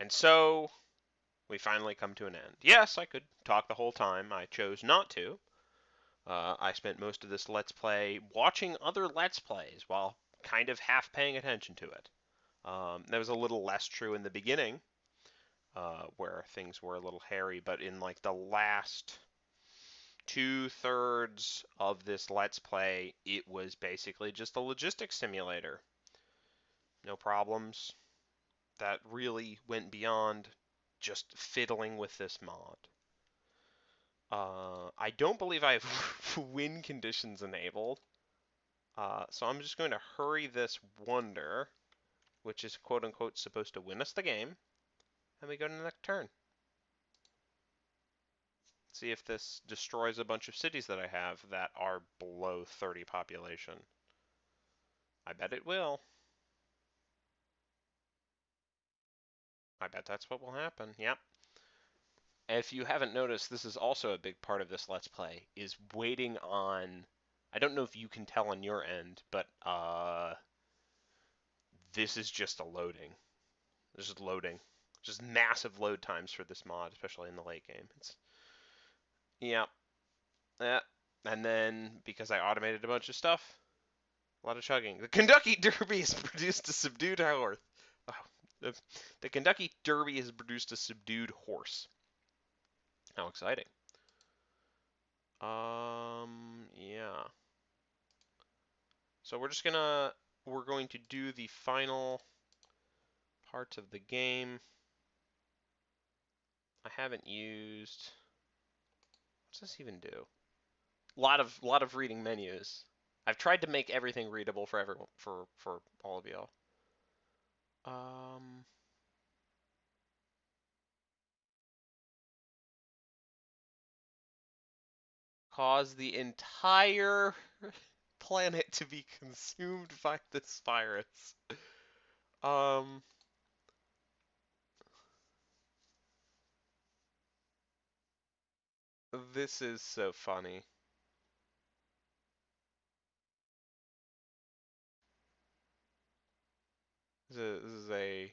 And so we finally come to an end. Yes, I could talk the whole time. I chose not to. I spent most of this Let's Play watching other Let's Plays while kind of half paying attention to it. That was a little less true in the beginning, where things were a little hairy, but in like the last 2/3 of this Let's Play, it was basically just a logistics simulator. No problems that really went beyond just fiddling with this mod. I don't believe I have win conditions enabled, so I'm just going to hurry this wonder, which is quote unquote supposed to win us the game, and we go to the next turn. See if this destroys a bunch of cities that I have that are below 30 population. I bet it will. I bet that's what will happen. Yep. If you haven't noticed, this is also a big part of this Let's Play, is waiting on... I don't know if you can tell on your end, but this is just a loading. This is loading. Just massive load times for this mod, especially in the late game. Yeah. And then, because I automated a bunch of stuff, a lot of chugging. The Kentucky Derby has produced a subdued horse. Oh, the Kentucky Derby has produced a subdued horse. How exciting. Yeah. So we're going to do the final parts of the game. I haven't used, what's this even do? Lot of reading menus. I've tried to make everything readable for everyone, for all of y'all. Cause the entire planet to be consumed by this virus. Um, this is so funny. This is a...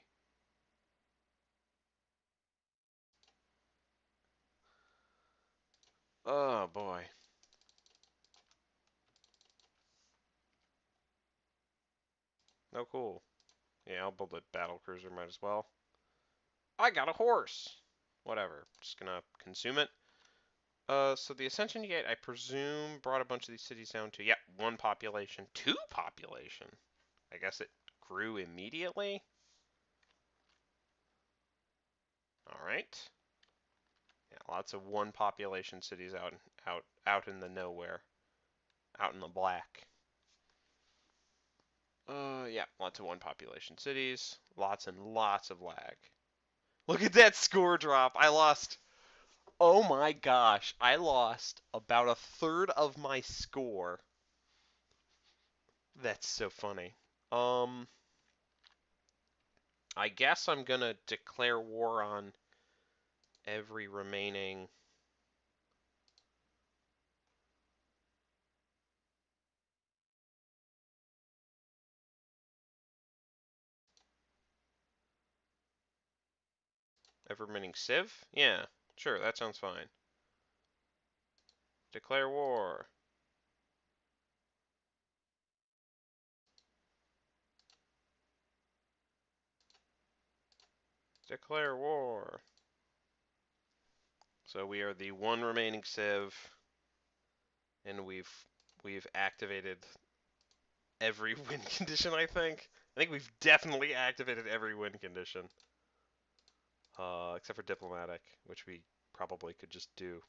Oh boy. Oh cool. Yeah, I'll build a battle cruiser, might as well. I got a horse! Whatever, just gonna consume it. So the Ascension Gate, I presume, brought a bunch of these cities down to, yeah, 1 population. 2 population? I guess it grew immediately? Alright. Yeah, lots of 1 population cities out in the nowhere. Out in the black. Yeah, lots of 1 population cities. Lots and lots of lag. Look at that score drop! I lost... Oh my gosh, I lost about 1/3 of my score. That's so funny. I guess I'm gonna declare war on every remaining... Every remaining civ? Yeah, sure, that sounds fine. Declare war. Declare war. So we are the 1 remaining civ, and we've activated every win condition, I think. I think we've definitely activated every win condition. Except for diplomatic, which we probably could just do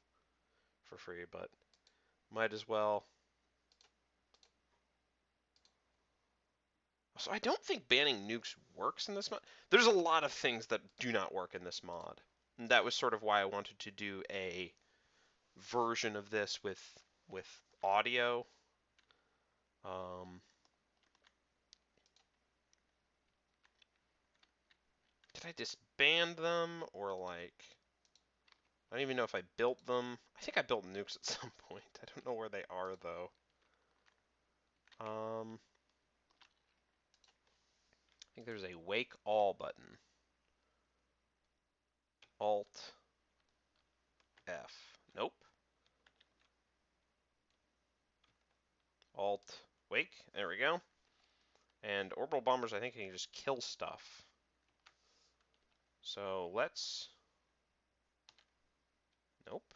for free, but might as well. So I don't think banning nukes works in this mod. There's a lot of things that do not work in this mod. And that was sort of why I wanted to do a version of this with audio. Did I disband them or like... I don't even know if I built them. I think I built nukes at some point. I don't know where they are though. I think there's a wake all button. Alt F. Nope. Alt wake. There we go. And orbital bombers, I think, can just kill stuff. So let's. Nope.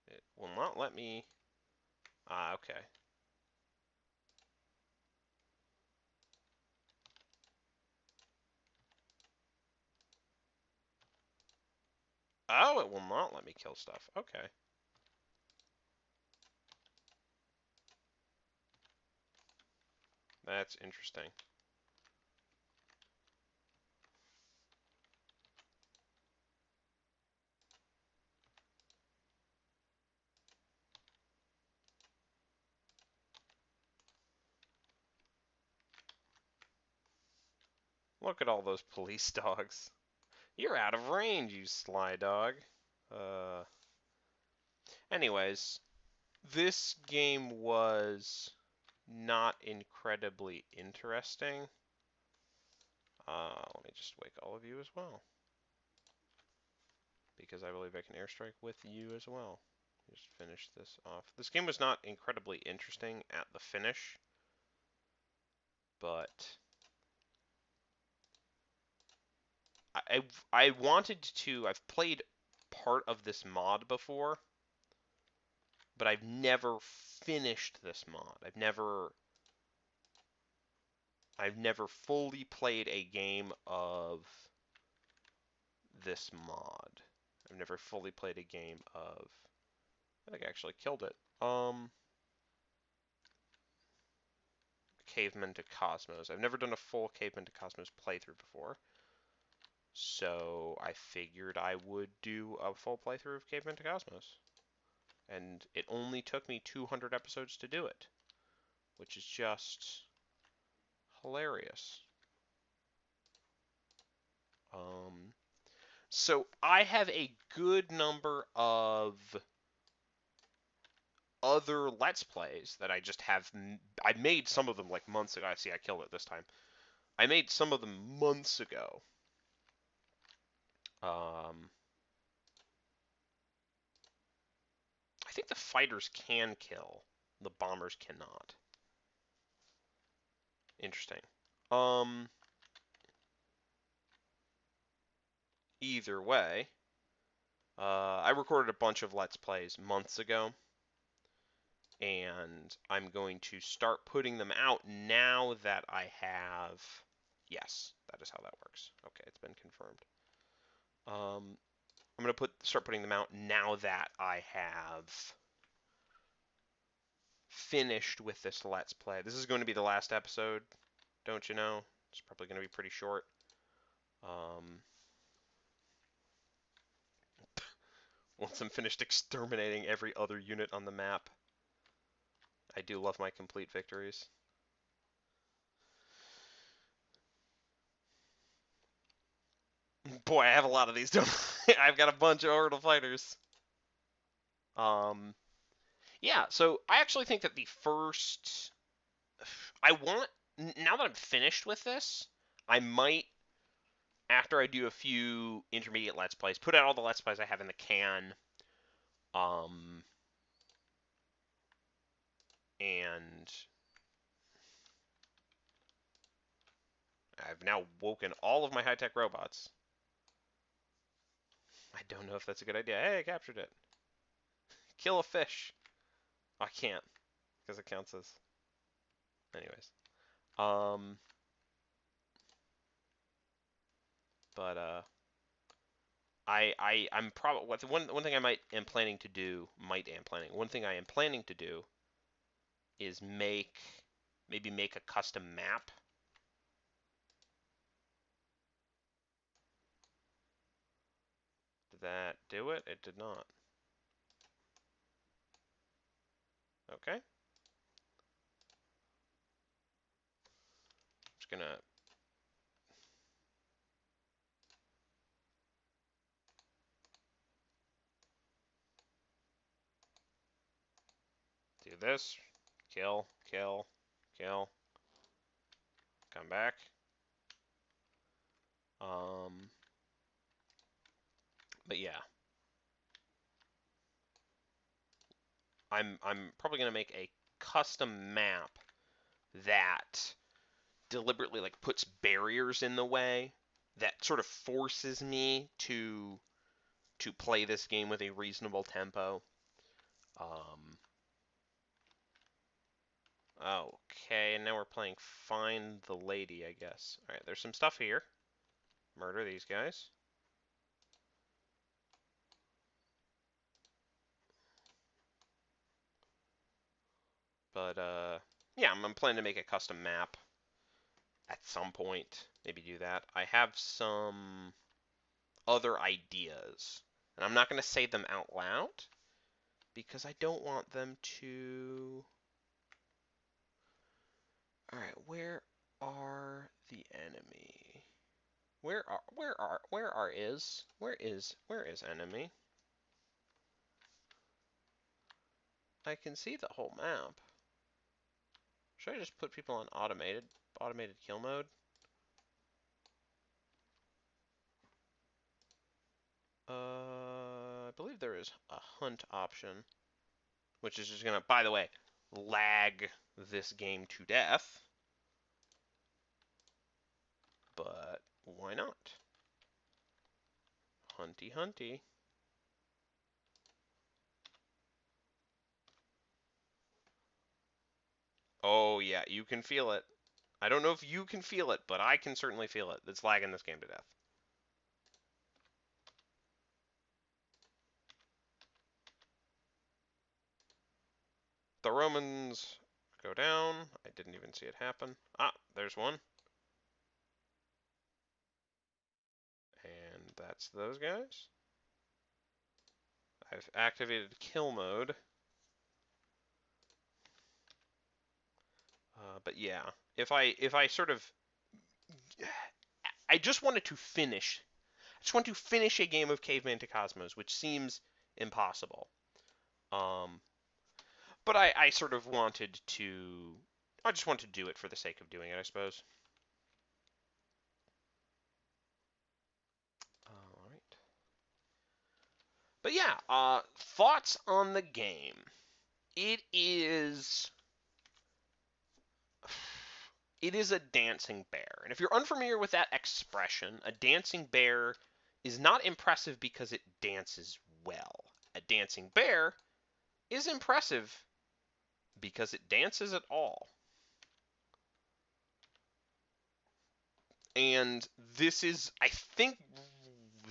It will not let me. Ah, okay. Oh, it will not let me kill stuff. Okay. That's interesting. Look at all those police dogs. You're out of range, you sly dog. Uh. Anyways, this game was not incredibly interesting. Let me just wake all of you as well. Because I believe I can airstrike with you as well. Just finish this off. This game was not incredibly interesting at the finish, but I wanted to. I've played part of this mod before, but I've never finished this mod. I've never fully played a game of this mod. I've never fully played a game of. I think I actually killed it. Caveman2Cosmos. I've never done a full Caveman2Cosmos playthrough before, so I figured I would do a full playthrough of Caveman2Cosmos. And it only took me 200 episodes to do it, which is just hilarious. So I have a good number of other Let's Plays that I just have. I made some of them like months ago. I see I killed it this time. I made some of them months ago. I think the fighters can kill. The bombers cannot. Interesting. Either way, I recorded a bunch of Let's Plays months ago, and I'm going to start putting them out now that I have. Yes, that is how that works. Okay, it's been confirmed. I'm going to start putting them out now that I have finished with this Let's Play. This is going to be the last episode, don't you know? It's probably going to be pretty short. Once I'm finished exterminating every other unit on the map. I do love my complete victories. Boy, I have a lot of these, don't I? I've got a bunch of orbital fighters. Yeah, so I actually think that the first... Now that I'm finished with this, I might, after I do a few intermediate Let's Plays, put out all the Let's Plays I have in the can, and I've now woken all of my high-tech robots. I don't know if that's a good idea. Hey, I captured it. Kill a fish. I can't, because it counts as... Anyways. But I'm probably one thing one thing I am planning to do is maybe make a custom map. Did that do it? It did not. Okay. Just gonna do this. Kill, kill, kill. Come back. But yeah, I'm probably gonna make a custom map that deliberately like puts barriers in the way that sort of forces me to play this game with a reasonable tempo. Um, okay, and now we're playing Find the Lady, I guess. All right, there's some stuff here. Murder these guys. But yeah, I'm planning to make a custom map at some point. Maybe do that. I have some other ideas, and I'm not going to say them out loud because I don't want them to. All right, where are the enemy? Where is enemy? I can see the whole map. Should I just put people on automated kill mode? I believe there is a hunt option, which is just gonna, by the way, lag this game to death. But why not? Hunty hunty. Oh yeah, you can feel it. I don't know if you can feel it, but I can certainly feel it. It's lagging this game to death. The Romans go down. I didn't even see it happen. Ah, there's one. And that's those guys. I've activated kill mode. But yeah, if I sort of, I just wanted to finish. I just want to finish a game of Caveman2Cosmos, which seems impossible. Um, but I sort of wanted to. I just want to do it for the sake of doing it, I suppose. All right. But yeah, thoughts on the game. It is it is a dancing bear. And if you're unfamiliar with that expression, a dancing bear is not impressive because it dances well. A dancing bear is impressive because it dances at all. And this is, I think,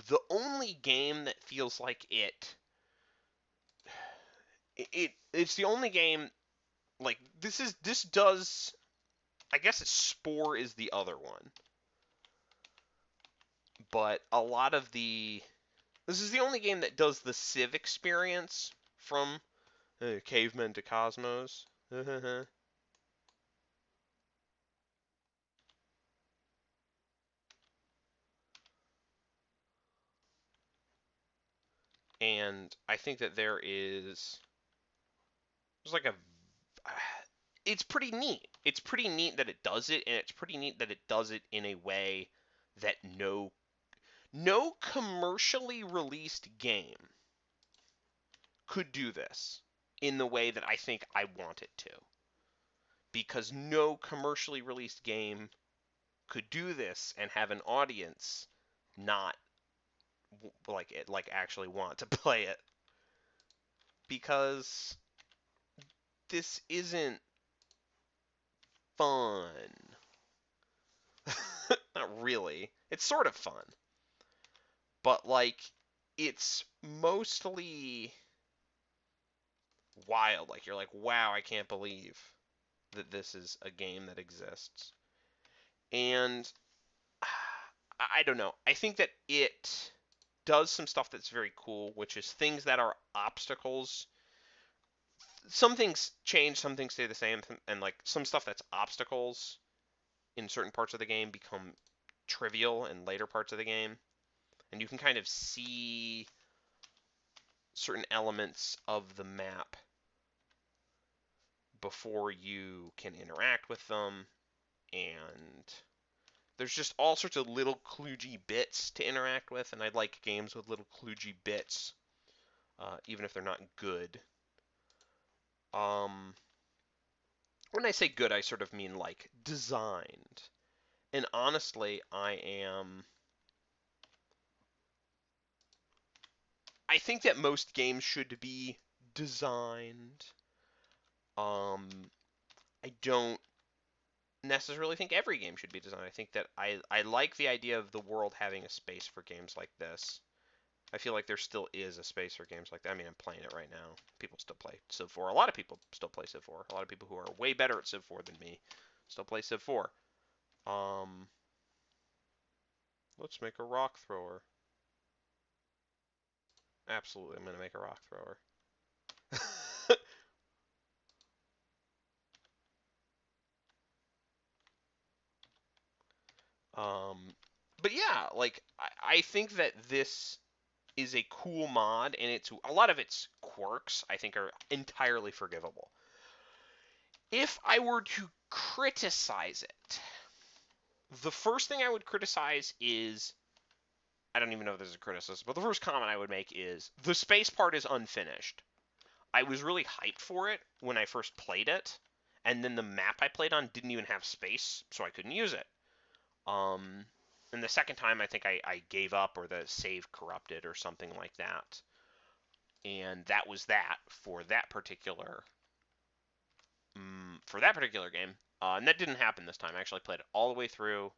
the only game that feels like it's the only game like this does. I guess Spore is the other one, but a lot of this is the only game that does the Civ experience from Caveman2Cosmos. And I think that there's like a it's pretty neat. It's pretty neat that it does it, and it's pretty neat that it does it in a way that no commercially released game could do this in the way that I think I want it to. Because no commercially released game could do this and have an audience not like actually want to play it, because this isn't fun. Not really. It's sort of fun, but like it's mostly wild. Like you're like, wow, I can't believe that this is a game that exists. And I don't know. I think that it does some stuff that's very cool, which is things that are obstacles. Some things change, some things stay the same, and like some stuff that's obstacles in certain parts of the game become trivial in later parts of the game. And you can kind of see certain elements of the map before you can interact with them. And There's just all sorts of little kludgy bits to interact with, and I like games with little kludgy bits, even if they're not good. Um, when I say good, I sort of mean like designed. And honestly, I think that most games should be designed. I don't necessarily think every game should be designed. I think that I like the idea of the world having a space for games like this. I feel like there still is a space for games like that. I mean, I'm playing it right now. People still play Civ 4. A lot of people still play Civ 4. A lot of people who are way better at Civ 4 than me still play Civ 4. Um, let's make a rock thrower. Absolutely, I'm going to make a rock thrower. But yeah, like I think that this is a cool mod, and it's a lot of its quirks I think are entirely forgivable. If I were to criticize it, the first thing I would criticize is I don't even know if this is a criticism, but the first comment I would make is the space part is unfinished. I was really hyped for it when I first played it, and then the map I played on didn't even have space, so I couldn't use it. Um, and the second time, I think I gave up or the save corrupted or something like that. And that was that for that particular game. And that didn't happen this time. I actually played it all the way through.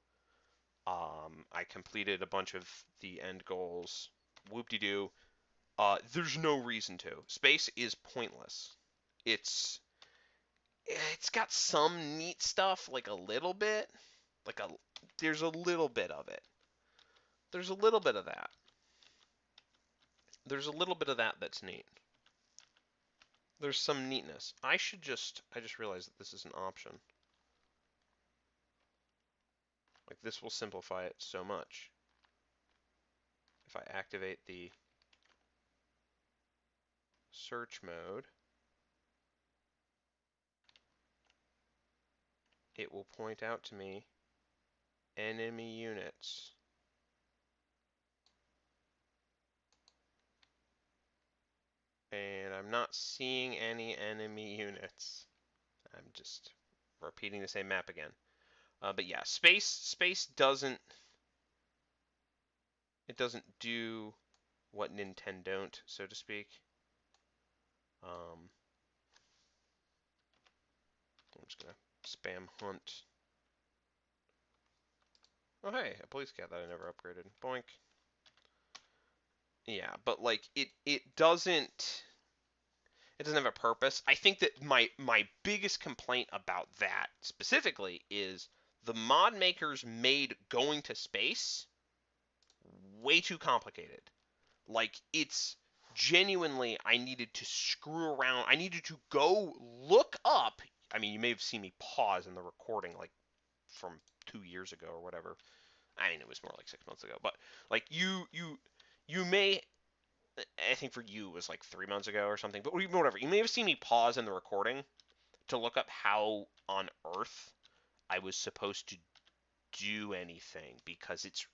I completed a bunch of the end goals. Whoop-de-doo. There's no reason to. Space is pointless. It's it's got some neat stuff, like a little bit, like a there's a little bit of it. There's a little bit of that. There's a little bit of that that's neat. There's some neatness. I just realized that this is an option. Like this will simplify it so much. If I activate the search mode, it will point out to me enemy units. And I'm not seeing any enemy units. I'm just repeating the same map again. But yeah, space doesn't do what Nintendo don't, so to speak. I'm just gonna spam hunt. Oh hey, a police cat that I never upgraded. Boink. Yeah, but like it doesn't have a purpose. I think that my biggest complaint about that specifically is the mod makers made going to space way too complicated. Like it's genuinely I needed to screw around. I needed to go look up. I mean, you may have seen me pause in the recording like from 2 years ago or whatever. I mean, it was more like 6 months ago, but like you may I think for you it was like 3 months ago or something, but whatever. You may have seen me pause in the recording to look up how on earth I was supposed to do anything because it's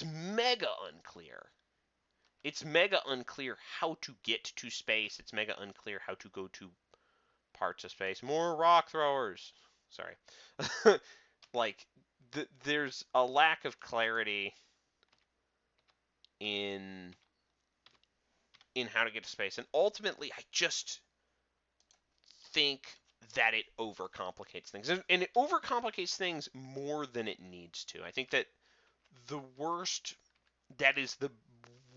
mega unclear. It's mega unclear how to get to space. It's mega unclear how to go to parts of space. More rock throwers. Sorry. Like there's a lack of clarity in how to get to space, and ultimately, I just think that it overcomplicates things, and it overcomplicates things more than it needs to. I think that the worst that is the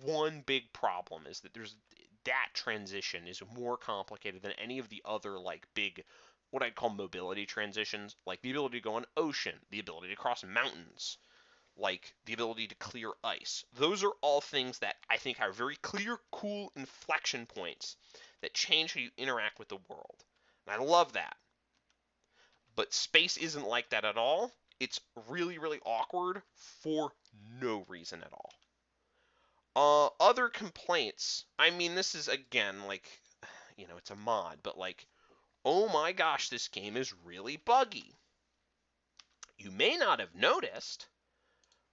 one big problem is that there's that transition is more complicated than any of the other like big what I'd call mobility transitions, like the ability to go on ocean, the ability to cross mountains, like the ability to clear ice. Those are all things that I think are very clear, cool inflection points that change how you interact with the world. And I love that. But space isn't like that at all. It's really, really awkward for no reason at all. Other complaints. I mean, this is again like, it's a mod, but like, oh my gosh, this game is really buggy. you may not have noticed,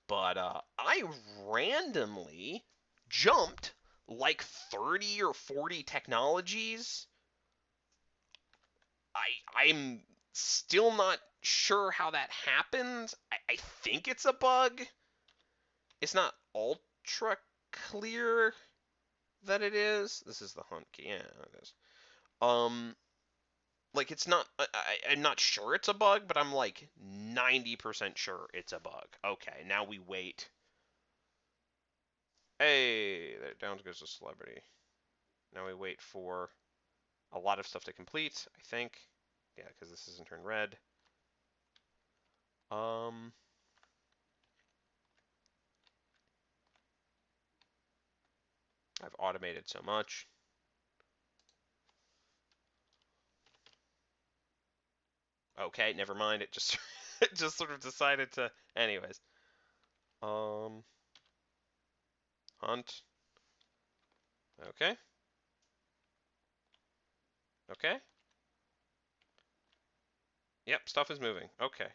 but I randomly jumped like 30 or 40 technologies. I'm still not sure how that happened. I think it's a bug. It's not ultra clear that it is. This is the hunt key. Yeah, it is. Um, like it's not. I'm not sure it's a bug, but I'm like 90% sure it's a bug. Okay, now we wait. Hey, there, down goes the celebrity. Now we wait for a lot of stuff to complete. I think. Yeah, because this isn't turned red. Um. I've automated so much. Okay, never mind. It just it just sort of decided to. Anyways, um, hunt. Okay, okay. Yep, stuff is moving. Okay.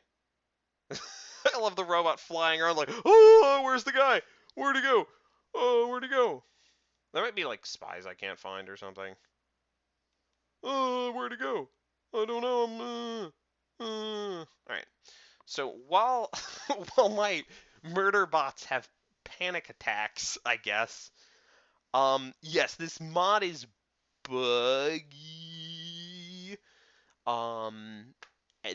I love the robot flying around like, oh, where's the guy? Where'd he go? Oh, where'd he go? There might be like spies I can't find or something. Oh, where'd he go? I don't know. All right. So while while my murder bots have panic attacks, I guess. Yes, this mod is buggy. Um,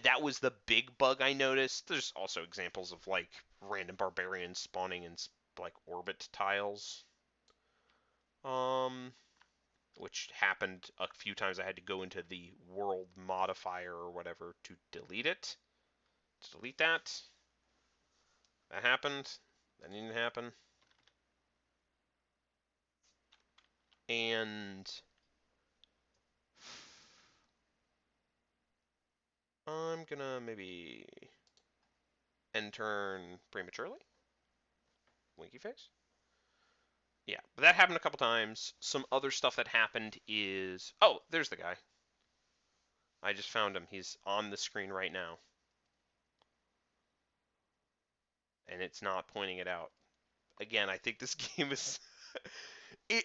that was the big bug I noticed. There's also examples of like random barbarians spawning in like orbit tiles. Um, which happened a few times. I had to go into the world modifier or whatever to delete it. To delete that. That happened. That didn't happen. And I'm gonna maybe end turn prematurely. Winky face. Yeah, but that happened a couple times. Some other stuff that happened is... Oh, there's the guy. I just found him. He's on the screen right now. And it's not pointing it out. Again, I think this game is... it,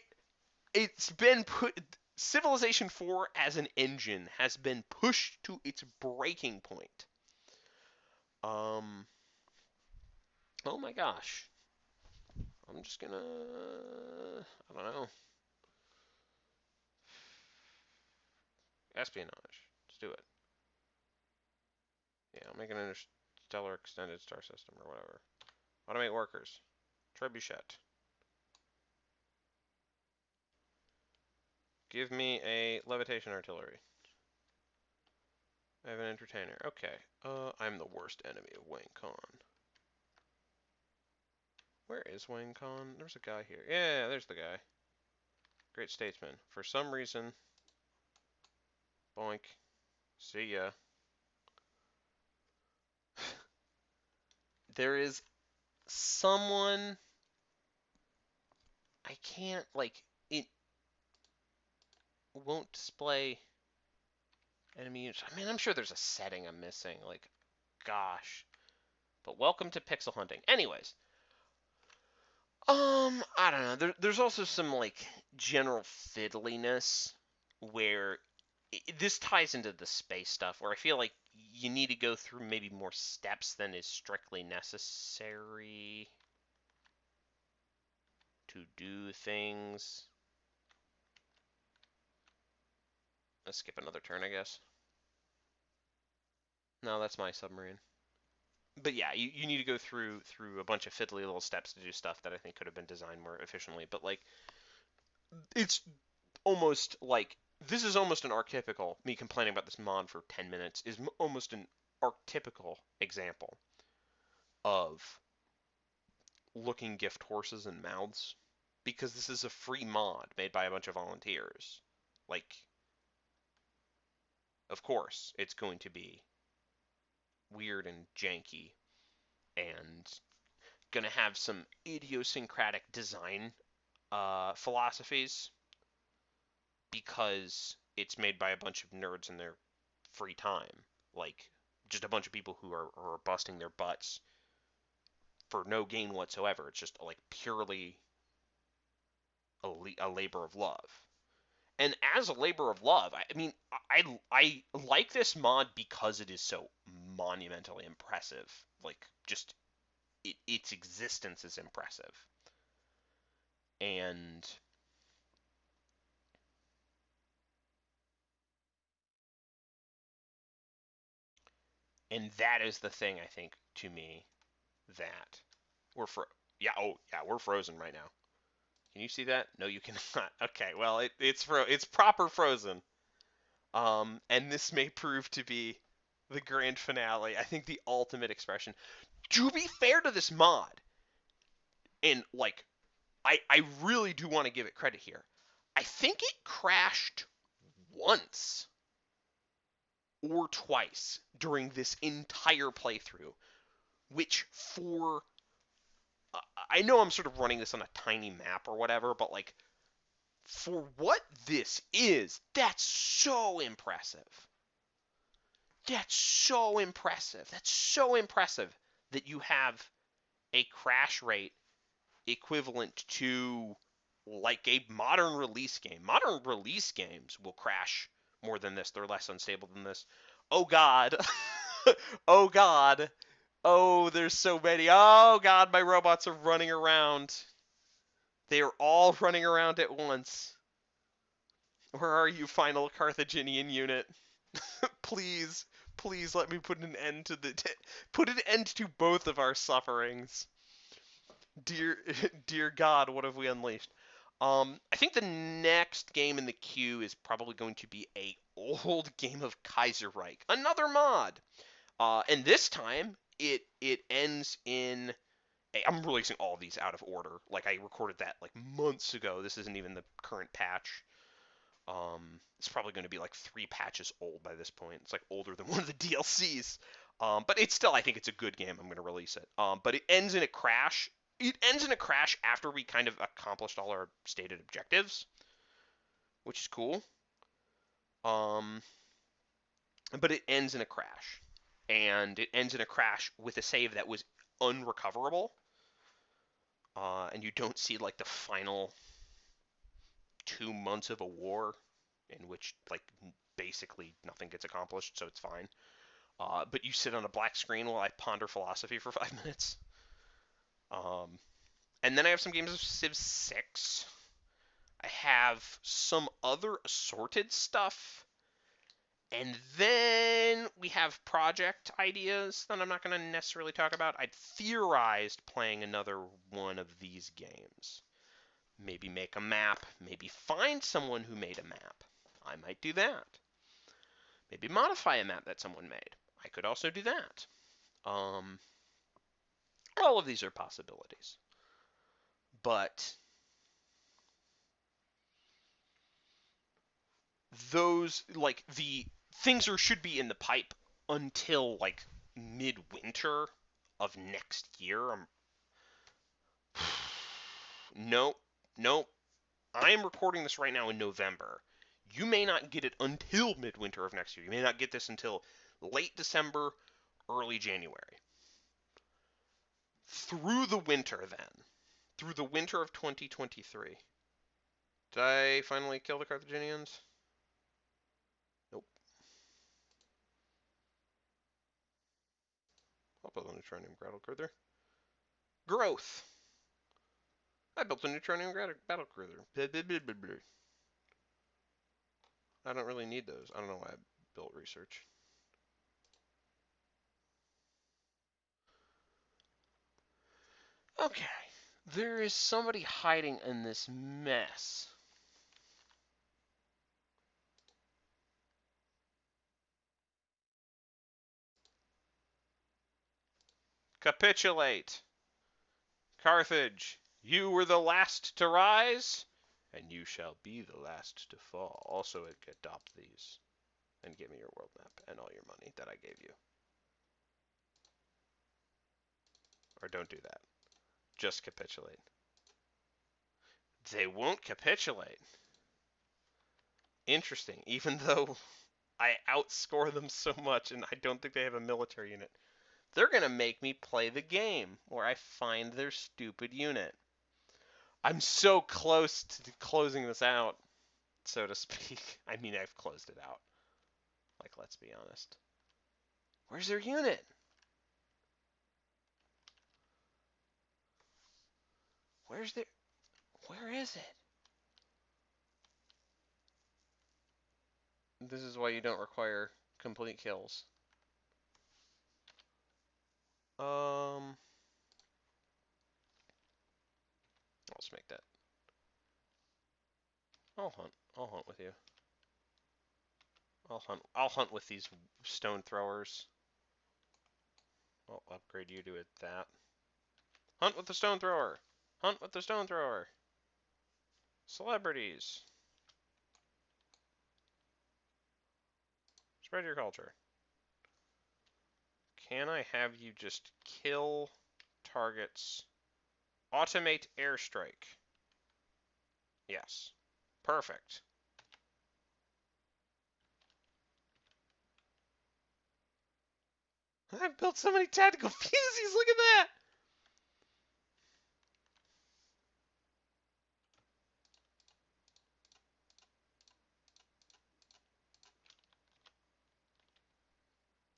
it's been put... Civilization 4 as an engine has been pushed to its breaking point. Oh my gosh. I'm just gonna... I don't know. Espionage. Let's do it. Yeah, I'll make an interstellar extended star system or whatever. Automate workers. Trebuchet. Give me a levitation artillery. I have an entertainer. Okay. I'm the worst enemy of Wayne Khan. Where is Wayne Khan? There's a guy here. Yeah, there's the guy. Great statesman. For some reason. Boink. See ya. There is someone... I can't, like... It won't display enemy units. I mean, I'm sure there's a setting I'm missing. Like, gosh. But welcome to pixel hunting. Anyways, I don't know. There's also some like general fiddliness where this ties into the space stuff, where I feel like you need to go through maybe more steps than is strictly necessary to do things. Let's skip another turn, I guess. No, that's my submarine. But yeah, you need to go through a bunch of fiddly little steps to do stuff that I think could have been designed more efficiently. But like, it's almost like this is almost an archetypical. Me complaining about this mod for 10 minutes is almost an archetypical example of looking gift horses and mouths, because this is a free mod made by a bunch of volunteers. Like, of course, it's going to be weird and janky and going to have some idiosyncratic design philosophies because it's made by a bunch of nerds in their free time. Like, just a bunch of people who are busting their butts for no gain whatsoever. It's just like purely a labor of love. And as a labor of love, I mean, I like this mod because it is so monumentally impressive. Like, just its existence is impressive, and that is the thing I think to me that we're yeah, oh yeah, we're frozen right now. Can you see that? No, you cannot. Okay, well it's proper frozen. And this may prove to be the grand finale. I think the ultimate expression. To be fair to this mod, and like I really do want to give it credit here. I think it crashed once or twice during this entire playthrough, which for I know I'm sort of running this on a tiny map or whatever, but like for what this is, that's so impressive. That's so impressive. That's so impressive that you have a crash rate equivalent to like a modern release game. Modern release games will crash more than this. They're less unstable than this. Oh god. Oh god. Oh, there's so many. Oh god, my robots are running around. They are all running around at once. Where are you, final Carthaginian unit? Please, please let me put an end to put an end to both of our sufferings. Dear, dear God, what have we unleashed? I think the next game in the queue is probably going to be a old game of Kaiserreich, another mod. And this time it ends in. I'm releasing all of these out of order. Like I recorded that like months ago. This isn't even the current patch. It's probably going to be like 3 patches old by this point. It's like older than one of the DLCs. But it's still, I think it's a good game. I'm going to release it. But it ends in a crash. It ends in a crash after we kind of accomplished all our stated objectives, which is cool. Um, but it ends in a crash, and it ends in a crash with a save that was unrecoverable. And you don't see like the final 2 months of a war in which like basically nothing gets accomplished, so it's fine. But you sit on a black screen while I ponder philosophy for 5 minutes. Um, and then I have some games of Civ 6. I have some other assorted stuff. And then we have project ideas that I'm not going to necessarily talk about. I'd theorized playing another one of these games. Maybe make a map. Maybe find someone who made a map. I might do that. Maybe modify a map that someone made. I could also do that. Um, all of these are possibilities. But those, like, the things should be in the pipe until, like, midwinter of next year. Nope. Nope. I am recording this right now in November. You may not get it until midwinter of next year. You may not get this until late December, early January. Through the winter, then. Through the winter of 2023. Did I finally kill the Carthaginians? Nope. I'll build a neutronium battle cruiser. Growth. I built a neutronium battle cruiser. I don't really need those. I don't know why I built research. Okay. There is somebody hiding in this mess. Capitulate. Carthage, you were the last to rise, and you shall be the last to fall. Also, adopt these and give me your world map and all your money that I gave you. Or don't do that. Just capitulate. They won't capitulate. Interesting. Even though I outscore them so much, and I don't think they have a military unit. They're going to make me play the game where I find their stupid unit. I'm so close to closing this out, so to speak. I mean, I've closed it out. Like, let's be honest. Where's their unit? Where's their... Where is it? This is why you don't require complete kills. Let's make that. I'll hunt. I'll hunt with you. I'll hunt. I'll hunt with these stone throwers. I'll upgrade you to that. Hunt with the stone thrower. Hunt with the stone thrower. Celebrities. Spread your culture. Can I have you just kill targets? Automate airstrike. Yes. Perfect. I've built so many tactical fusees. Look at that.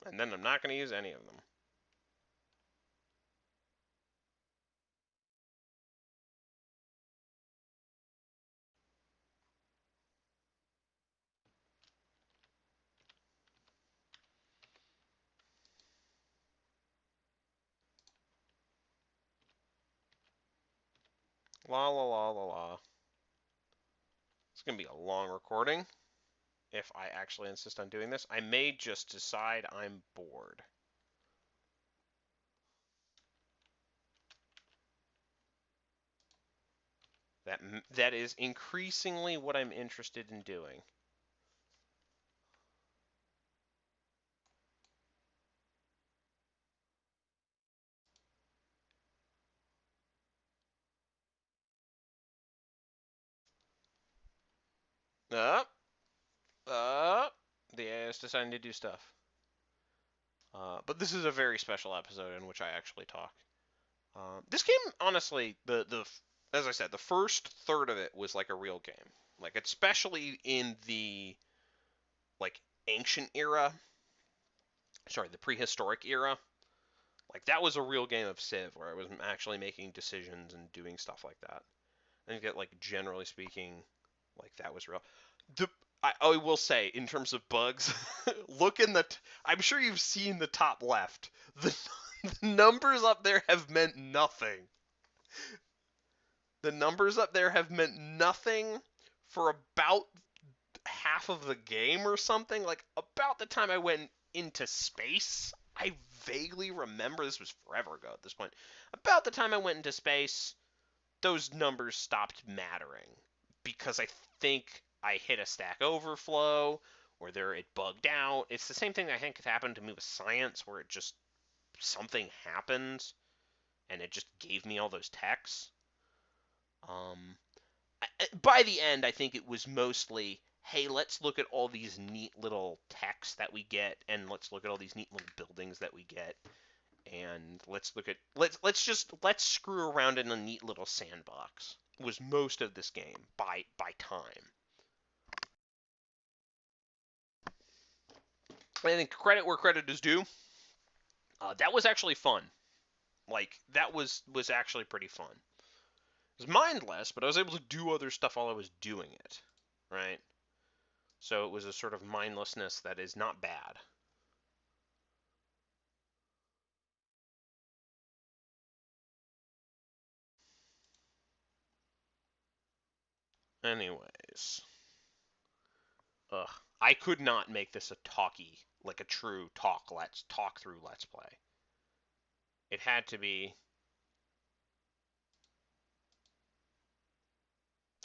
And then I'm not going to use any of them. La la la la la. It's going to be a long recording if I actually insist on doing this. I may just decide I'm bored. That is increasingly what I'm interested in doing. Up, up. The AI is deciding to do stuff. But this is a very special episode in which I actually talk. This game, honestly, the as I said, the first third of it was like a real game. Like especially in the like ancient era, sorry, the prehistoric era. Like that was a real game of Civ where I was actually making decisions and doing stuff like that. I think that like generally speaking, like that was real. The I will say in terms of bugs, look in the. I'm sure you've seen the top left. The numbers up there have meant nothing. The numbers up there have meant nothing for about half of the game or something. Like about the time I went into space, I vaguely remember, this was forever ago at this point. About the time I went into space, those numbers stopped mattering because I think I hit a Stack Overflow or it bugged out. It's the same thing I think has happened to me with science where it just something happened and it just gave me all those texts. By the end, I think it was mostly, hey, let's look at all these neat little texts that we get, and let's look at all these neat little buildings that we get, and let's screw around in a neat little sandbox. Was most of this game by time. I think credit where credit is due. That was actually fun. Like that was actually pretty fun. It was mindless, but I was able to do other stuff while I was doing it. Right. So it was a sort of mindlessness that is not bad. Anyways. Ugh. I could not make this a talkie, like a true let's talk through Let's Play. It had to be.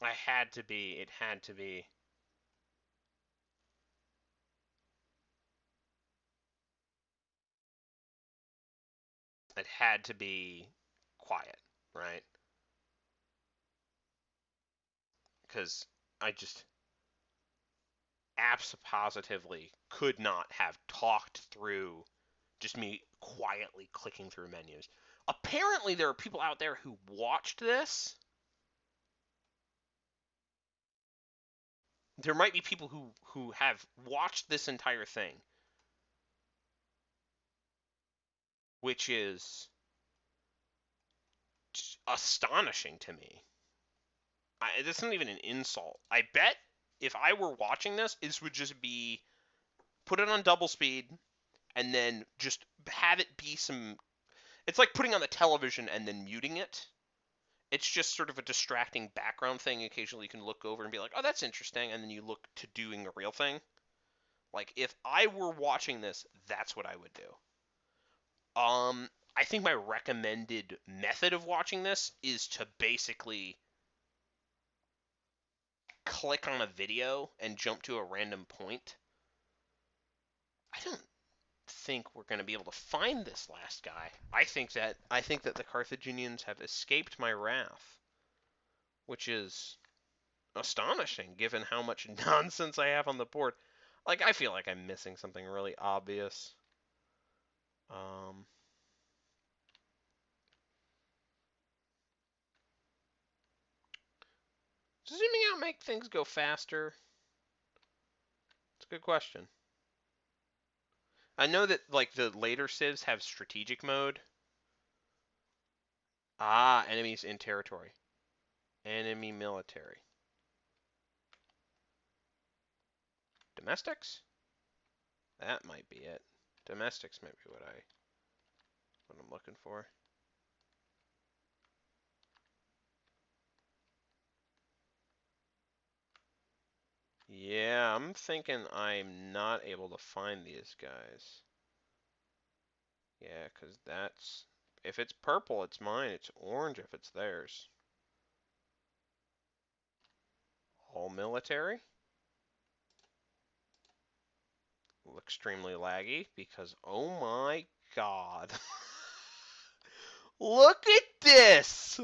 I had to be. It had to be. It had to be quiet, right? Because I just. absolutely could not have talked through just me quietly clicking through menus. Apparently, there are people out there who watched this. There might be people who have watched this entire thing, which is astonishing to me. This isn't even an insult. I bet if I were watching this would just be put it on double speed and then just have it be some. It's like putting on the television and then muting it. It's just sort of a distracting background thing. Occasionally you can look over and be like, oh, that's interesting. And then you look to doing the real thing. Like, if I were watching this, that's what I would do. I think my recommended method of watching this is to basically click on a video and jump to a random point. I don't think we're going to be able to find this last guy. I think that the Carthaginians have escaped my wrath, which is astonishing given how much nonsense I have on the board. Like, I feel like I'm missing something really obvious. Does zooming out make things go faster? It's a good question. I know that like the later civs have strategic mode. Ah, enemies in territory. Enemy military. Domestics? That might be it. Domestics might be what I'm looking for. Yeah, I'm thinking I'm not able to find these guys. Yeah, because that's... If it's purple, it's mine. It's orange if it's theirs. All military. Extremely laggy because, oh my god. Look at this!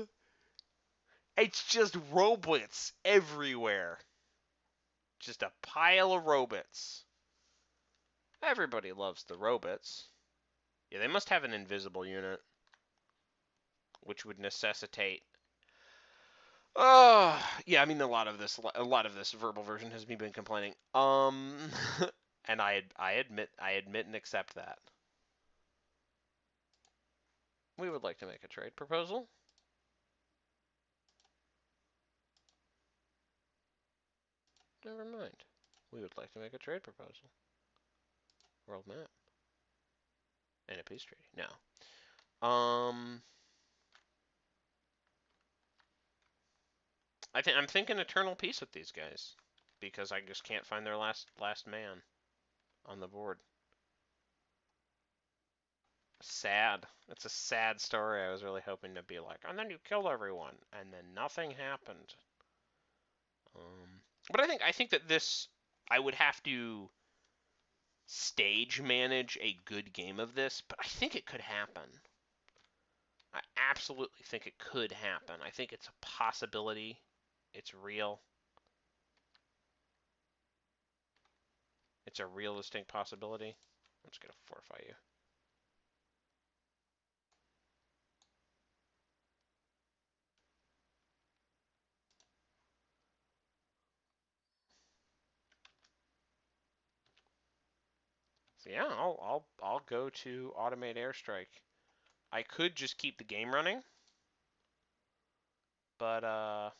It's just robots everywhere. Just a pile of robots. Everybody loves the robots. Yeah, they must have an invisible unit, which would necessitate. Oh, yeah. I mean, a lot of this verbal version has me been complaining. And I admit and accept that. We would like to make a trade proposal. Never mind. We would like to make a trade proposal. World map. And a peace treaty. No. I'm thinking eternal peace with these guys because I just can't find their last man on the board. Sad. It's a sad story. I was really hoping to be like, and then you killed everyone, and then nothing happened. But I think that this I would have to stage manage a good game of this, but I think it could happen. I absolutely think it could happen. I think it's a possibility. It's real. It's a realistic possibility. I'm just going to fortify you. So yeah, I'll go to automate airstrike. I could just keep the game running, but I'm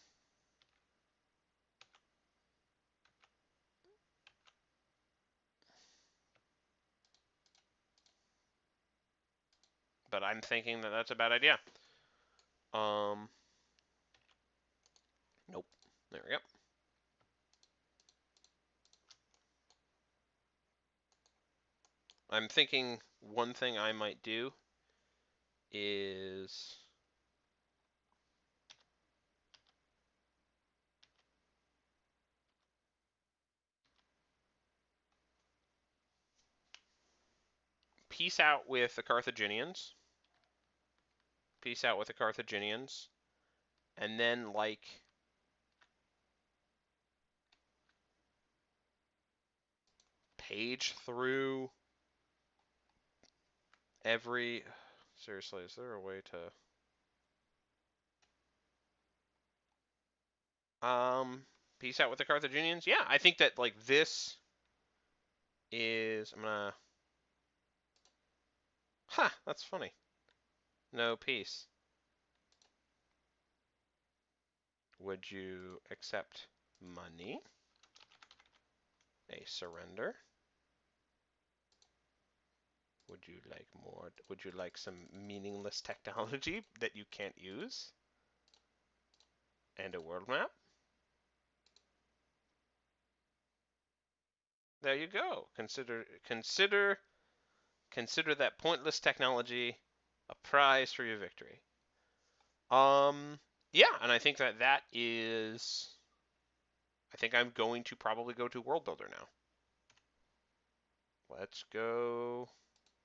thinking that that's a bad idea. Nope. There we go. I'm thinking one thing I might do is peace out with the Carthaginians. Peace out with the Carthaginians. And then, like, page through every... Seriously, is there a way to... peace out with the Carthaginians? Yeah, I think that, like, this is... I'm gonna... Ha! That's funny. No peace. Would you accept money? A surrender? Would you like more? Would you like some meaningless technology that you can't use? And a world map? There you go. Consider that pointless technology a prize for your victory. Yeah, and I think that is. I think I'm going to probably go to World Builder now. Let's go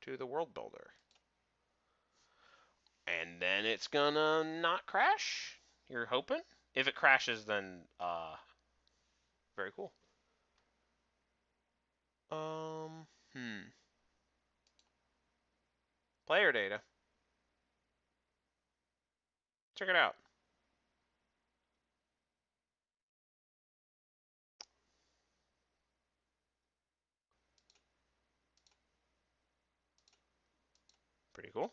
to the World Builder. And then it's gonna not crash. You're hoping? If it crashes, then very cool. Um, hmm. Player data. Check it out. Pretty cool.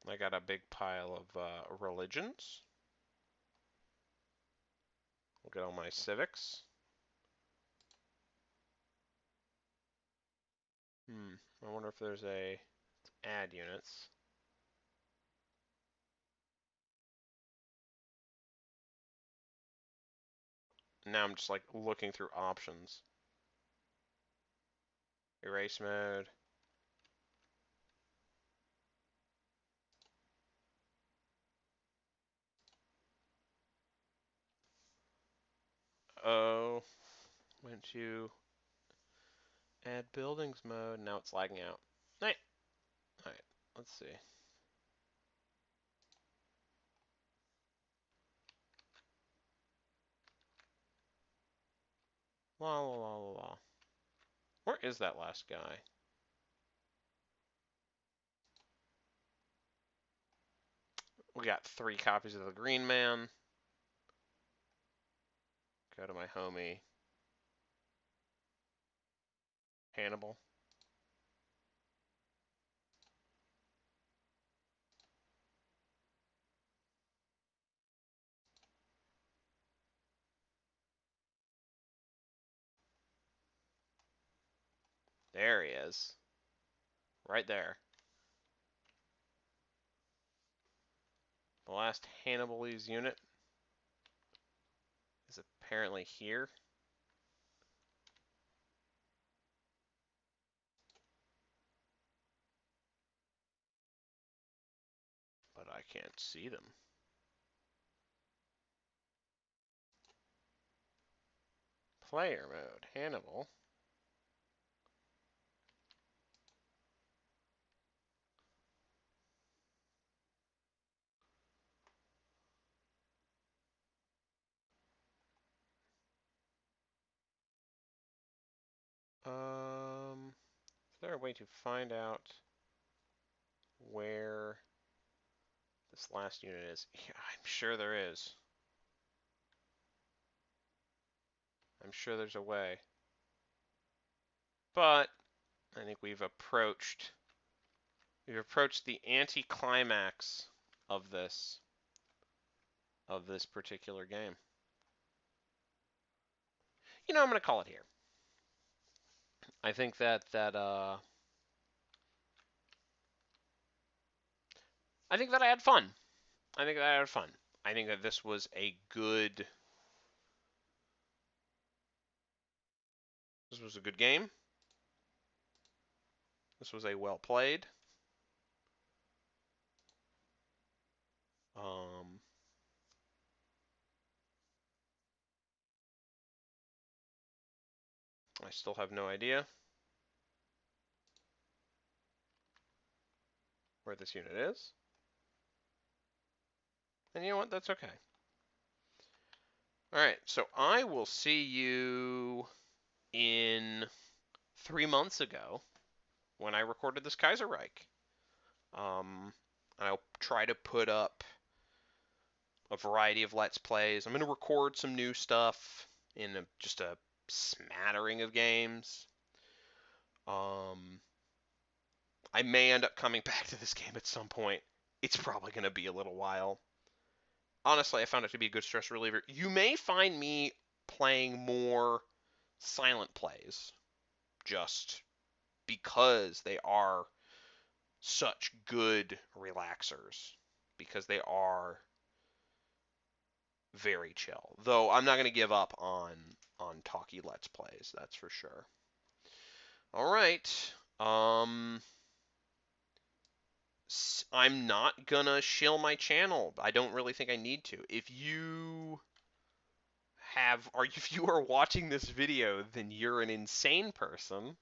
I got a big pile of religions. Look at all my civics. I wonder if there's a add units. Now I'm just like looking through options. Erase mode. Oh, went to add buildings mode. Now it's lagging out. Alright, alright. Let's see. La la la la la. Where is that last guy? We got 3 copies of the Green Man. Go to my homie Hannibal. There he is. Right there. The last Hannibalese unit is apparently here. But I can't see them. Player mode, Hannibal. Is there a way to find out where this last unit is? Yeah, I'm sure there is. I'm sure there's a way. But I think we've approached the anticlimax of this particular game. You know, I'm gonna call it here. I think that I think that I had fun. I think that I had fun. I think that this was a good game. This was a well played. I still have no idea where this unit is. And you know what? That's okay. All right, so I will see you in 3 months ago when I recorded this Kaiserreich. I'll try to put up a variety of Let's Plays. I'm going to record some new stuff in just a smattering of games. I may end up coming back to this game at some point. It's probably going to be a little while. Honestly, I found it to be a good stress reliever. You may find me playing more silent plays just because they are such good relaxers, because they are very chill. Though I'm not going to give up on talky Let's Plays, that's for sure. All right. I'm not gonna shill my channel. I don't really think I need to. If you if you are watching this video, then you're an insane person,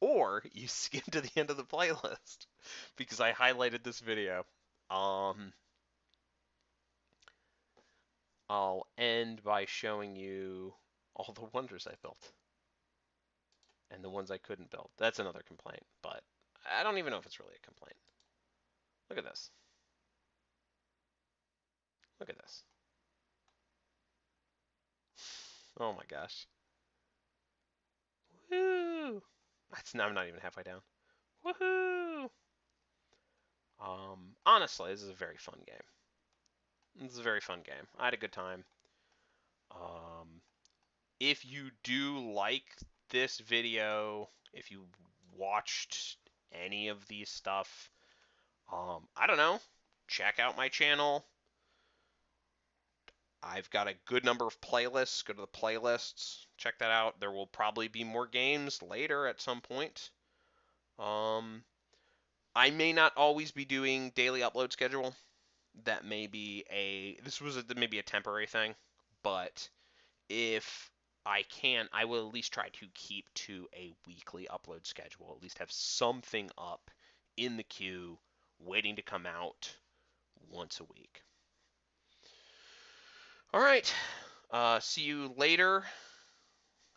or you skip to the end of the playlist because I highlighted this video. I'll end by showing you all the wonders I built and the ones I couldn't build. That's another complaint, but I don't even know if it's really a complaint. Look at this. Look at this. Oh my gosh. Woo! I'm not even halfway down. Woohoo! Honestly, this is a very fun game. This is a very fun game. I had a good time. If you do like this video, if you watched any of these stuff, I don't know, check out my channel. I've got a good number of playlists. Go to the playlists, check that out. There will probably be more games later at some point. I may not always be doing daily upload schedule. That may be maybe a temporary thing, but if I can, I will at least try to keep to a weekly upload schedule. At least have something up in the queue waiting to come out once a week. All right. See you later.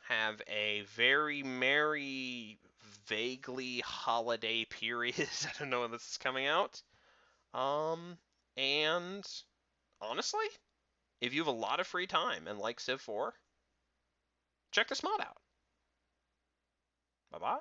Have a very merry, vaguely holiday period. I don't know when this is coming out. And honestly, if you have a lot of free time and like Civ 4, check this mod out. Bye-bye.